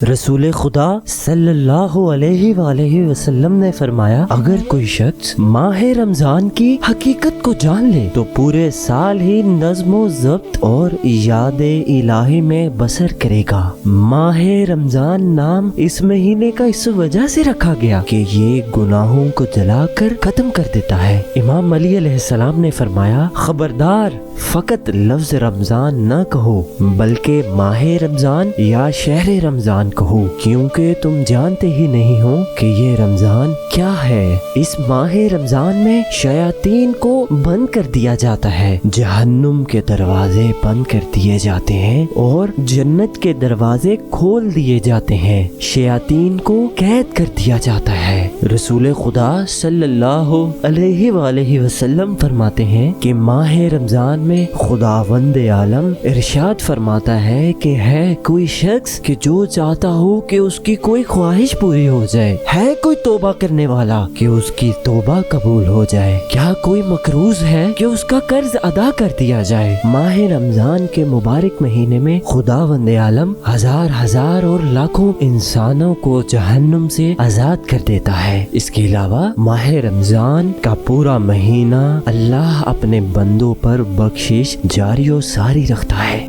رسول خدا صلی اللہ علیہ وآلہ وسلم نے فرمایا، اگر کوئی شخص ماہ رمضان کی حقیقت کو جان لے تو پورے سال ہی نظم و ضبط اور یاد الہی میں بسر کرے گا۔ ماہ رمضان نام اس مہینے کا اس وجہ سے رکھا گیا کہ یہ گناہوں کو جلا کر ختم کر دیتا ہے۔ امام علی علیہ السلام نے فرمایا، خبردار، فقط لفظ رمضان نہ کہو بلکہ ماہ رمضان یا شہر رمضان کہو، کیونکہ تم جانتے ہی نہیں ہو کہ یہ رمضان کیا ہے۔ اس ماہ رمضان میں شیاطین کو بند کر دیا جاتا ہے، جہنم کے دروازے بند کر دیے جاتے ہیں اور جنت کے دروازے کھول دیے جاتے ہیں، شیاطین کو قید کر دیا جاتا ہے۔ رسول خدا صلی اللہ علیہ وآلہ وسلم فرماتے ہیں کہ ماہ رمضان میں خداوند عالم ارشاد فرماتا ہے کہ ہے کوئی شخص کہ جو چاہتا ہو کہ اس کی کوئی خواہش پوری ہو جائے، ہے کوئی توبہ کرنے والا کہ اس کی توبہ قبول ہو جائے، کیا کوئی مقروض ہے کہ اس کا قرض ادا کر دیا جائے۔ ماہ رمضان کے مبارک مہینے میں خداوند عالم ہزار اور لاکھوں انسانوں کو جہنم سے آزاد کر دیتا ہے۔ اس کے علاوہ ماہ رمضان کا پورا مہینہ اللہ اپنے بندوں پر بخشش جاری و ساری رکھتا ہے۔